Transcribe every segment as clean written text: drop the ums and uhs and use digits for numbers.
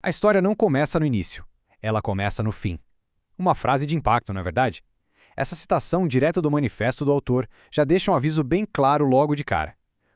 A história não começa no início, ela começa no fim. Uma frase de impacto, não é verdade? Essa citação direta do manifesto do autor já deixa um aviso bem claro logo de cara.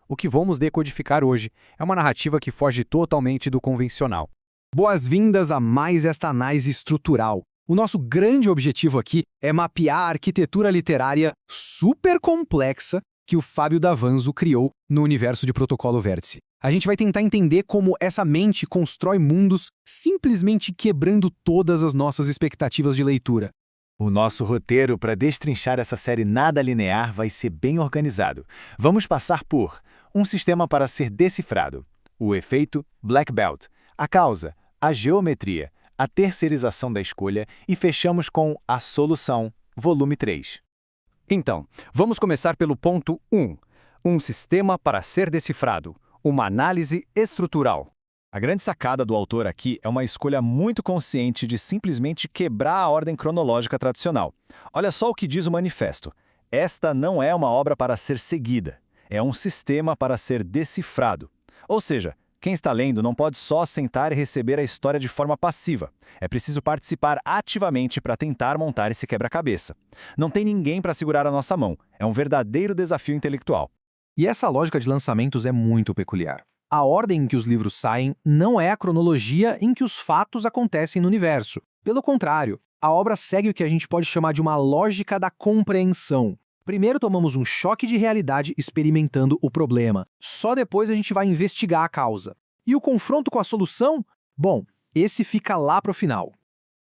O que vamos decodificar hoje é uma narrativa que foge totalmente do convencional. Boas-vindas a mais esta análise estrutural. O nosso grande objetivo aqui é mapear a arquitetura literária super complexa que o Fábio Davanzo criou no universo de Protocolo Vértice. A gente vai tentar entender como essa mente constrói mundos simplesmente quebrando todas as nossas expectativas de leitura. O nosso roteiro para destrinchar essa série nada linear vai ser bem organizado. Vamos passar por um sistema para ser decifrado, o efeito Black Belt, a causa, a geometria, a terceirização da escolha e fechamos com a solução, volume 3. Então, vamos começar pelo ponto 1. Um sistema para ser decifrado, uma análise estrutural. A grande sacada do autor aqui é uma escolha muito consciente de simplesmente quebrar a ordem cronológica tradicional. Olha só o que diz o manifesto. Esta não é uma obra para ser seguida, é um sistema para ser decifrado. Ou seja, quem está lendo não pode só sentar e receber a história de forma passiva. É preciso participar ativamente para tentar montar esse quebra-cabeça. Não tem ninguém para segurar a nossa mão. É um verdadeiro desafio intelectual. E essa lógica de lançamentos é muito peculiar. A ordem em que os livros saem não é a cronologia em que os fatos acontecem no universo. Pelo contrário, a obra segue o que a gente pode chamar de uma lógica da compreensão. Primeiro tomamos um choque de realidade experimentando o problema. Só depois a gente vai investigar a causa. E o confronto com a solução? Bom, esse fica lá pro final.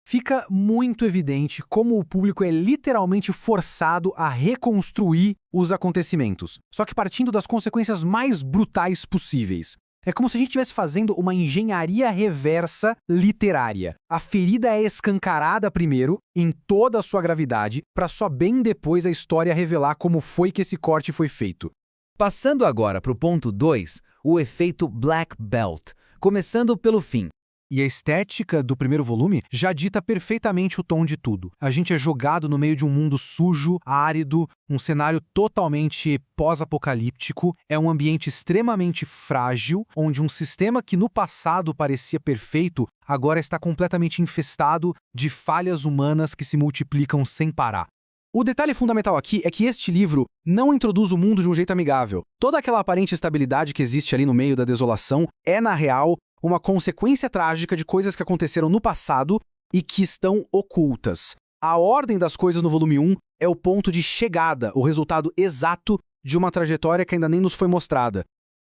Fica muito evidente como o público é literalmente forçado a reconstruir os acontecimentos, só que partindo das consequências mais brutais possíveis. É como se a gente estivesse fazendo uma engenharia reversa literária. A ferida é escancarada primeiro, em toda a sua gravidade, para só bem depois a história revelar como foi que esse corte foi feito. Passando agora para o ponto 2, o efeito Black Belt, começando pelo fim. E a estética do primeiro volume já dita perfeitamente o tom de tudo. A gente é jogado no meio de um mundo sujo, árido, um cenário totalmente pós-apocalíptico, é um ambiente extremamente frágil, onde um sistema que no passado parecia perfeito, agora está completamente infestado de falhas humanas que se multiplicam sem parar. O detalhe fundamental aqui é que este livro não introduz o mundo de um jeito amigável. Toda aquela aparente estabilidade que existe ali no meio da desolação é, na real, uma consequência trágica de coisas que aconteceram no passado e que estão ocultas. A ordem das coisas no volume 1 é o ponto de chegada, o resultado exato de uma trajetória que ainda nem nos foi mostrada.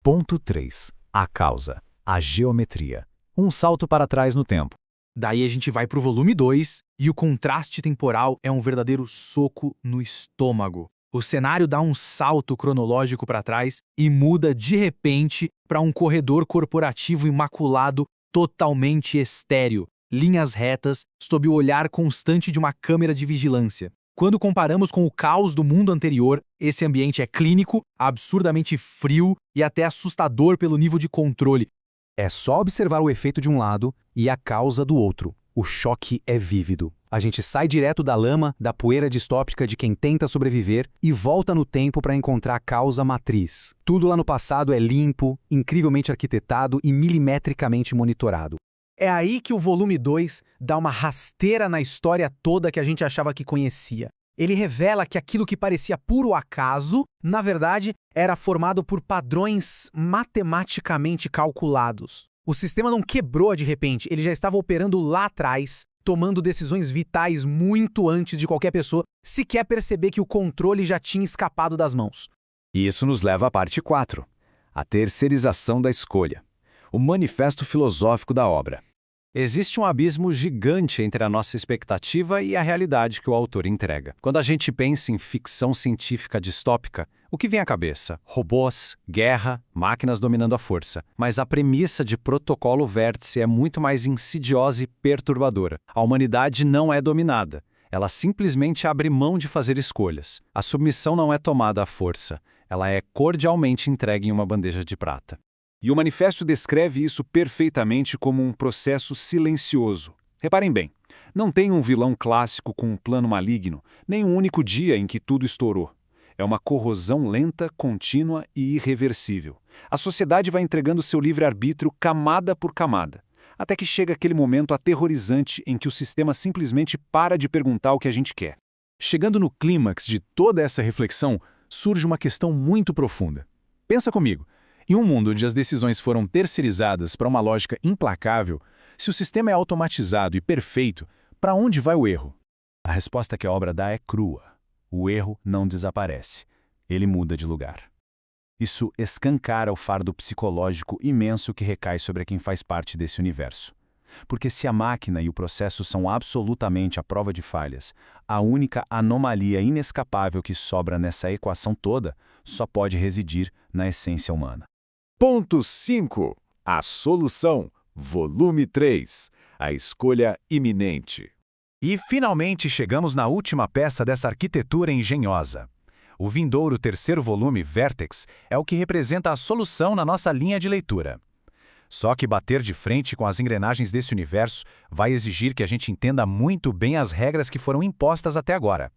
Ponto 3. A causa, a geometria. Um salto para trás no tempo. Daí a gente vai para o volume 2 e o contraste temporal é um verdadeiro soco no estômago. O cenário dá um salto cronológico para trás e muda de repente para um corredor corporativo imaculado totalmente estéril, linhas retas sob o olhar constante de uma câmera de vigilância. Quando comparamos com o caos do mundo anterior, esse ambiente é clínico, absurdamente frio e até assustador pelo nível de controle. É só observar o efeito de um lado e a causa do outro. O choque é vívido. A gente sai direto da lama, da poeira distópica de quem tenta sobreviver e volta no tempo para encontrar a causa matriz. Tudo lá no passado é limpo, incrivelmente arquitetado e milimetricamente monitorado. É aí que o volume 2 dá uma rasteira na história toda que a gente achava que conhecia. Ele revela que aquilo que parecia puro acaso, na verdade, era formado por padrões matematicamente calculados. O sistema não quebrou de repente, ele já estava operando lá atrás, tomando decisões vitais muito antes de qualquer pessoa sequer perceber que o controle já tinha escapado das mãos. E isso nos leva à parte 4, a terceirização da escolha, o manifesto filosófico da obra. Existe um abismo gigante entre a nossa expectativa e a realidade que o autor entrega. Quando a gente pensa em ficção científica distópica, o que vem à cabeça? Robôs, guerra, máquinas dominando a força. Mas a premissa de Protocolo Vértice é muito mais insidiosa e perturbadora. A humanidade não é dominada. Ela simplesmente abre mão de fazer escolhas. A submissão não é tomada à força. Ela é cordialmente entregue em uma bandeja de prata. E o manifesto descreve isso perfeitamente como um processo silencioso. Reparem bem, não tem um vilão clássico com um plano maligno, nem um único dia em que tudo estourou. É uma corrosão lenta, contínua e irreversível. A sociedade vai entregando seu livre-arbítrio camada por camada. até que chega aquele momento aterrorizante em que o sistema simplesmente para de perguntar o que a gente quer. Chegando no clímax de toda essa reflexão, surge uma questão muito profunda. Pensa comigo, em um mundo onde as decisões foram terceirizadas para uma lógica implacável, se o sistema é automatizado e perfeito, para onde vai o erro? A resposta que a obra dá é crua. O erro não desaparece. Ele muda de lugar. Isso escancara o fardo psicológico imenso que recai sobre quem faz parte desse universo. Porque se a máquina e o processo são absolutamente à prova de falhas, a única anomalia inescapável que sobra nessa equação toda só pode residir na essência humana. Ponto 5. A solução. Volume 3. A escolha iminente. E finalmente chegamos na última peça dessa arquitetura engenhosa. O vindouro terceiro volume, Vértex, é o que representa a solução na nossa linha de leitura. Só que bater de frente com as engrenagens desse universo vai exigir que a gente entenda muito bem as regras que foram impostas até agora.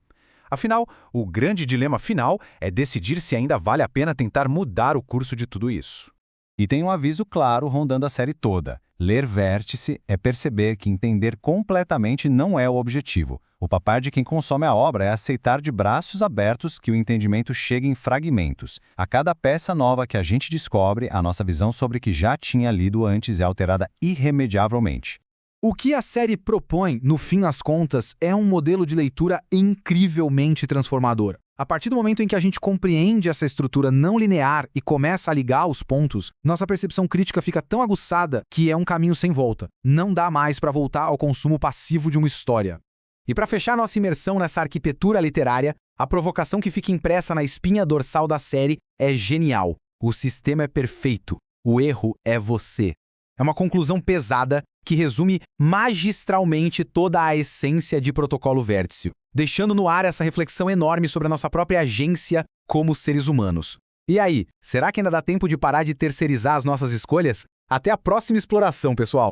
Afinal, o grande dilema final é decidir se ainda vale a pena tentar mudar o curso de tudo isso. E tem um aviso claro rondando a série toda. Ler Vértice é perceber que entender completamente não é o objetivo. O papel de quem consome a obra é aceitar de braços abertos que o entendimento chegue em fragmentos. A cada peça nova que a gente descobre, a nossa visão sobre o que já tinha lido antes é alterada irremediavelmente. O que a série propõe, no fim das contas, é um modelo de leitura incrivelmente transformador. A partir do momento em que a gente compreende essa estrutura não linear e começa a ligar os pontos, nossa percepção crítica fica tão aguçada que é um caminho sem volta. Não dá mais para voltar ao consumo passivo de uma história. E para fechar nossa imersão nessa arquitetura literária, a provocação que fica impressa na espinha dorsal da série é genial. O sistema é perfeito. O erro é você. É uma conclusão pesada que resume magistralmente toda a essência de Protocolo Vértice, deixando no ar essa reflexão enorme sobre a nossa própria agência como seres humanos. E aí, será que ainda dá tempo de parar de terceirizar as nossas escolhas? Até a próxima exploração, pessoal!